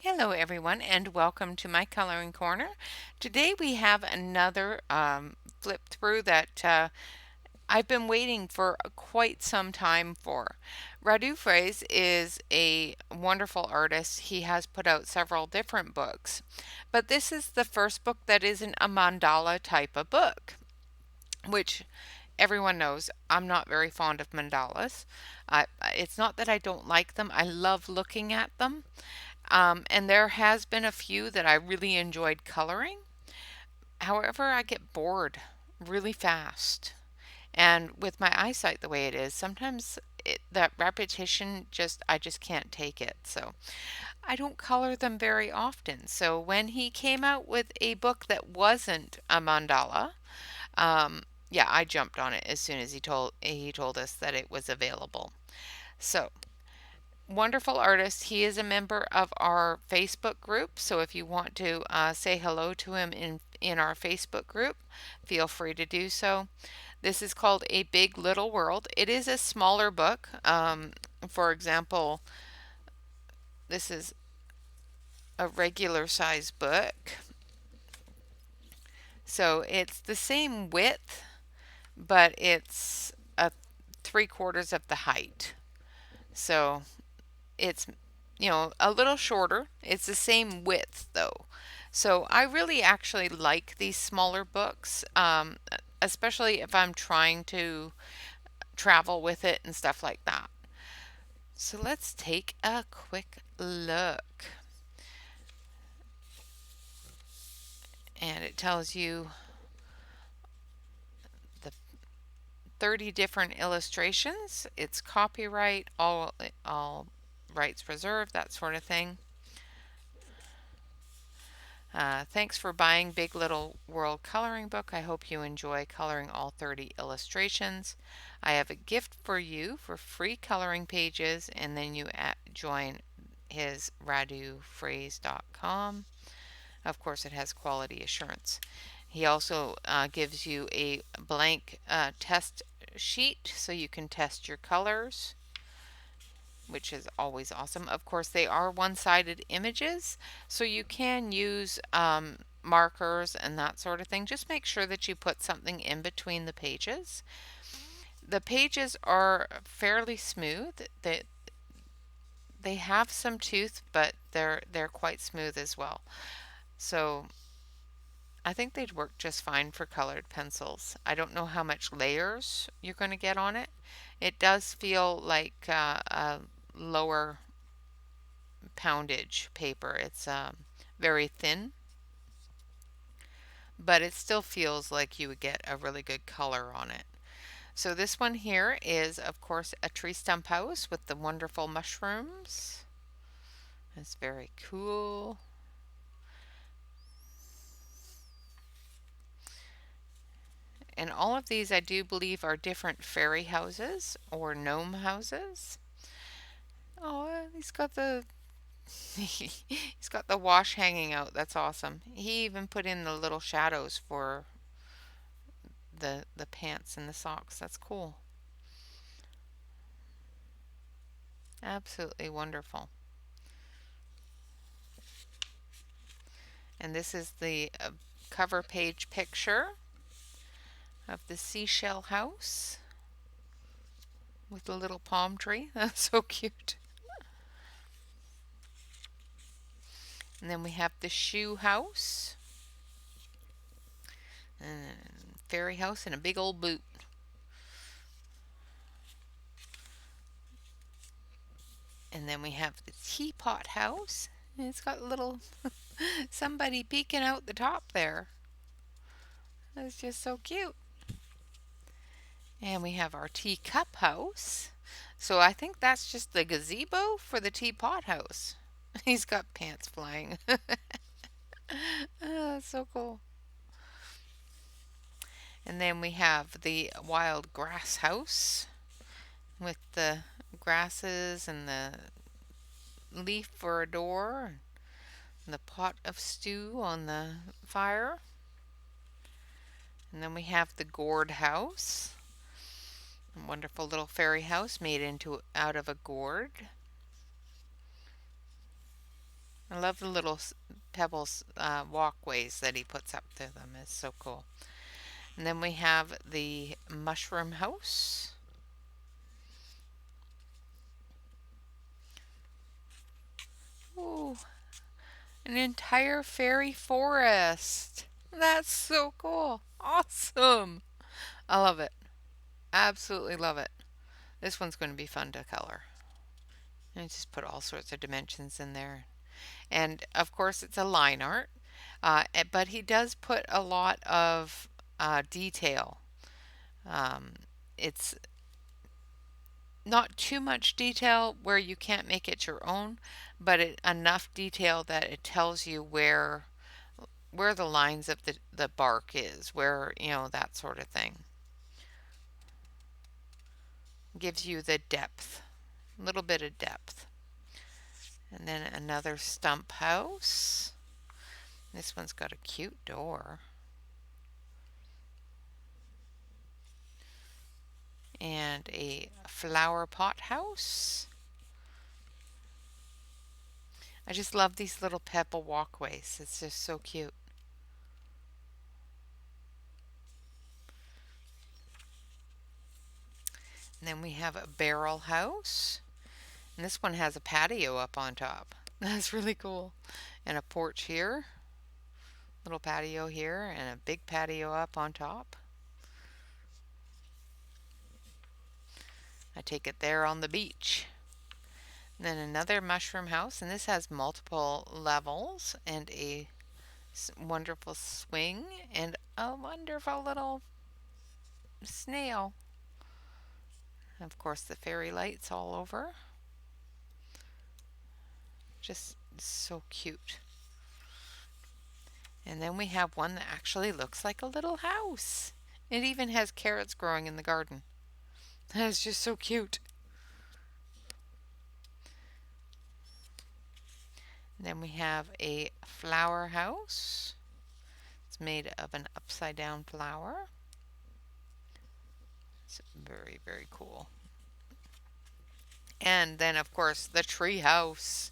Hello everyone and welcome to my coloring corner. Today we have another flip through that I've been waiting for quite some time for. Radu Frasie is a wonderful artist. He has put out several different books, but this is the first book that isn't a mandala type of book, which everyone knows I'm not very fond of mandalas. It's not that I don't like them, I love looking at them. And there has been a few that I really enjoyed coloring. However, I get bored really fast. And with my eyesight the way it is, sometimes that repetition I just can't take it. So I don't color them very often. So when he came out with a book that wasn't a mandala, um, yeah, I jumped on it as soon as he told us that it was available. So wonderful artist. He is a member of our Facebook group, so if you want to say hello to him in our Facebook group, feel free to do so. This is called A Big Little World. It is a smaller book. For example, this is a regular size book, so it's the same width, but it's a 3/4 of the height. So it's a little shorter. It's the same width though. So I really actually like these smaller books, especially if I'm trying to travel with it and stuff like that. So let's take a quick look. And it tells you the 30 different illustrations. It's copyright, all rights reserved, that sort of thing. Thanks for buying Big Little World coloring book. I hope you enjoy coloring all 30 illustrations. I have a gift for you for free coloring pages, and then you join his radufrasie.com. Of course, it has quality assurance. He also gives you a blank test sheet so you can test your colors, which is always awesome. Of course, they are one-sided images, so you can use markers and that sort of thing. Just make sure that you put something in between the pages. The pages are fairly smooth. They have some tooth, but they're quite smooth as well. So I think they'd work just fine for colored pencils. I don't know how much layers you're going to get on it. It does feel like a lower poundage paper. It's very thin, but it still feels like you would get a really good color on it. So this one here is, of course, a tree stump house with the wonderful mushrooms. It's very cool. And all of these I do believe are different fairy houses or gnome houses. Oh, he's got the wash hanging out. That's awesome. He even put in the little shadows for the pants and the socks. That's cool. Absolutely wonderful. And this is the cover page picture of the seashell house with the little palm tree. That's so cute. And then we have the shoe house and fairy house and a big old boot. And then we have the teapot house. And it's got a little somebody peeking out the top there. That's just so cute. And we have our teacup house. So I think that's just the gazebo for the teapot house. He's got pants flying. Oh, that's so cool. And then we have the wild grass house with the grasses and the leaf for a door and the pot of stew on the fire. And then we have the gourd house, a wonderful little fairy house made out of a gourd. I love the little pebbles walkways that he puts up to them. It's so cool. And then we have the mushroom house. Ooh, an entire fairy forest. That's so cool. Awesome. I love it. Absolutely love it. This one's going to be fun to color. And I just put all sorts of dimensions in there. And of course, it's a line art, but he does put a lot of detail. Um, it's not too much detail where you can't make it your own, but enough detail that it tells you where the lines of the bark is, where, that sort of thing. Gives you the depth, a little bit of depth. And then another stump house. This one's got a cute door. And a flower pot house. I just love these little pebble walkways. It's just so cute. And then we have a barrel house. And this one has a patio up on top. That's really cool. And a porch here. Little patio here and a big patio up on top. I take it there on the beach. And then another mushroom house, and this has multiple levels and a wonderful swing and a wonderful little snail. Of course, the fairy lights all over. Just so cute. And then we have one that actually looks like a little house. It even has carrots growing in the garden. That is just so cute. And then we have a flower house. It's made of an upside down flower. It's very, very cool. And then, of course, the tree house.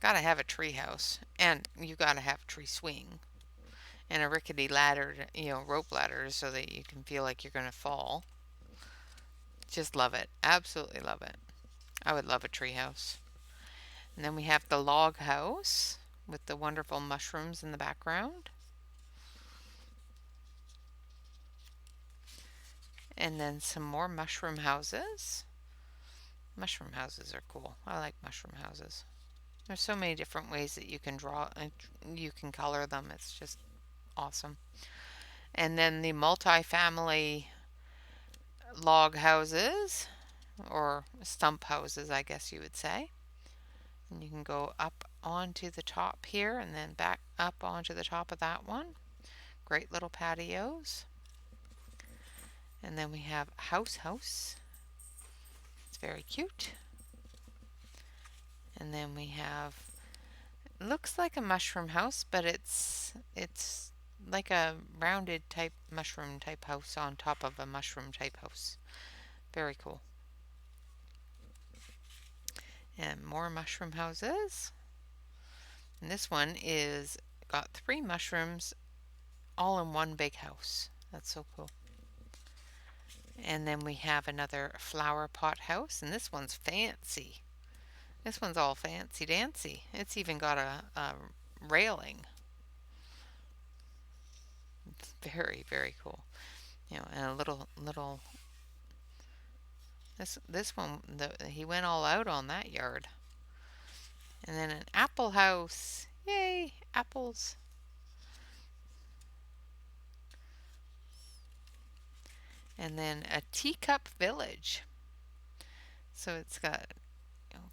Gotta have a tree house. And you gotta have a tree swing. And a rickety ladder, rope ladder so that you can feel like you're gonna fall. Just love it. Absolutely love it. I would love a tree house. And then we have the log house with the wonderful mushrooms in the background. And then some more mushroom houses. Mushroom houses are cool. I like mushroom houses. There's so many different ways that you can draw and you can color them. It's just awesome. And then the multi-family log houses, or stump houses, I guess you would say. And you can go up onto the top here and then back up onto the top of that one. Great little patios. And then we have house. It's very cute. And then we have, looks like a mushroom house, but it's like a rounded type mushroom type house on top of a mushroom type house. Very cool. And more mushroom houses. And this one is got 3 mushrooms all in one big house. That's so cool. And then we have another flower pot house, and this one's fancy. This one's all fancy dancy. It's even got a railing. It's very, very cool. And a little this one, he went all out on that yard. And then an apple house. Yay, apples. And then a teacup village. So it's got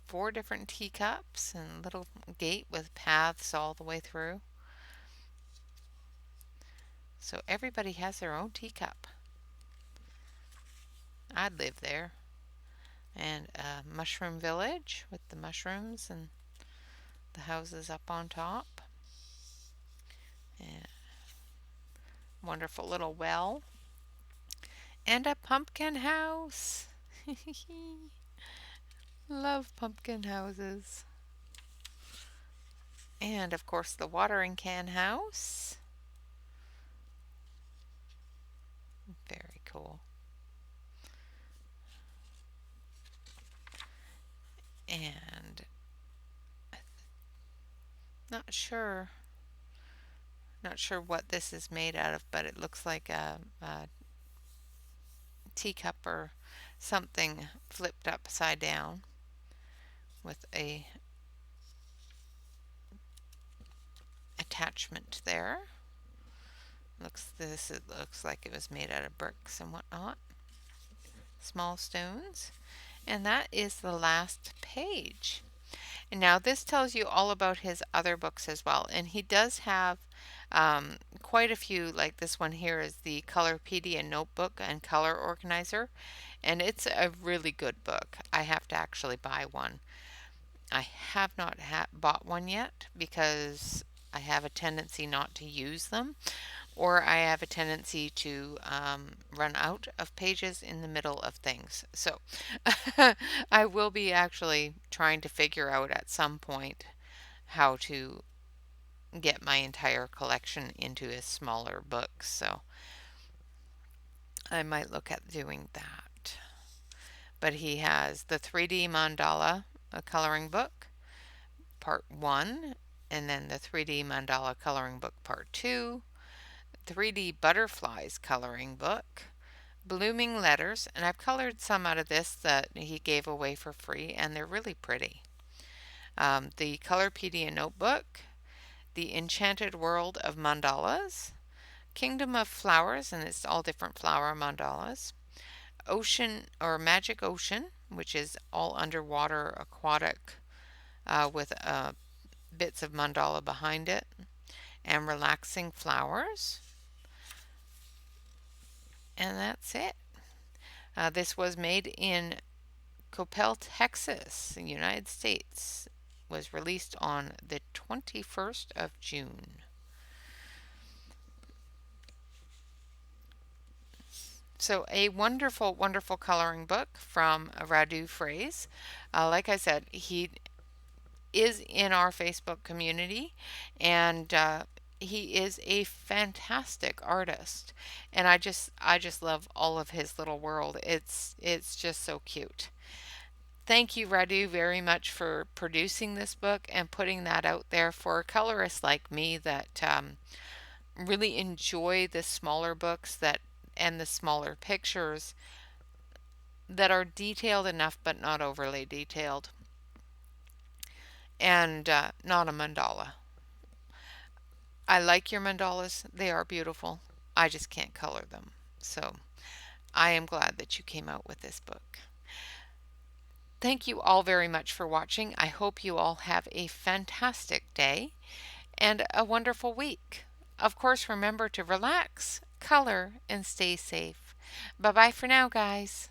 4 different teacups and a little gate with paths all the way through. So everybody has their own teacup. I'd live there. And a mushroom village with the mushrooms and the houses up on top. And wonderful little well. And a pumpkin house. Love pumpkin houses. And of course the watering can house. Very cool. And not sure not sure what this is made out of, but it looks like a teacup or something flipped upside down with a attachment there. It looks like it was made out of bricks and whatnot, small stones. And that is the last page. And now this tells you all about his other books as well. And he does have quite a few, like this one here is the Colorpedia Notebook and Color Organizer. And it's a really good book. I have to actually buy one. I have not bought one yet because I have a tendency not to use them, or I have a tendency to run out of pages in the middle of things. So I will be actually trying to figure out at some point how to get my entire collection into a smaller book. So I might look at doing that. But he has the 3D mandala coloring book, part 1, and then the 3D mandala coloring book, part 2, 3D butterflies coloring book, blooming letters, and I've colored some out of this that he gave away for free, and they're really pretty. The Colorpedia notebook, the Enchanted World of Mandalas, Kingdom of Flowers, and it's all different flower mandalas, Ocean or Magic Ocean, which is all underwater aquatic with bits of mandala behind it, and Relaxing Flowers. And that's it. This was made in Coppell, Texas, United States. Was released on the 21st of June. So a wonderful, wonderful coloring book from Radu Frasie. Like I said, he is in our Facebook community, and he is a fantastic artist. And I just love all of his little world. It's just so cute. Thank you, Radu, very much for producing this book and putting that out there for colorists like me that really enjoy the smaller books that and the smaller pictures that are detailed enough but not overly detailed, and not a mandala. I like your mandalas. They are beautiful. I just can't color them. So I am glad that you came out with this book. Thank you all very much for watching. I hope you all have a fantastic day and a wonderful week. Of course, remember to relax, color, and stay safe. Bye bye for now, guys.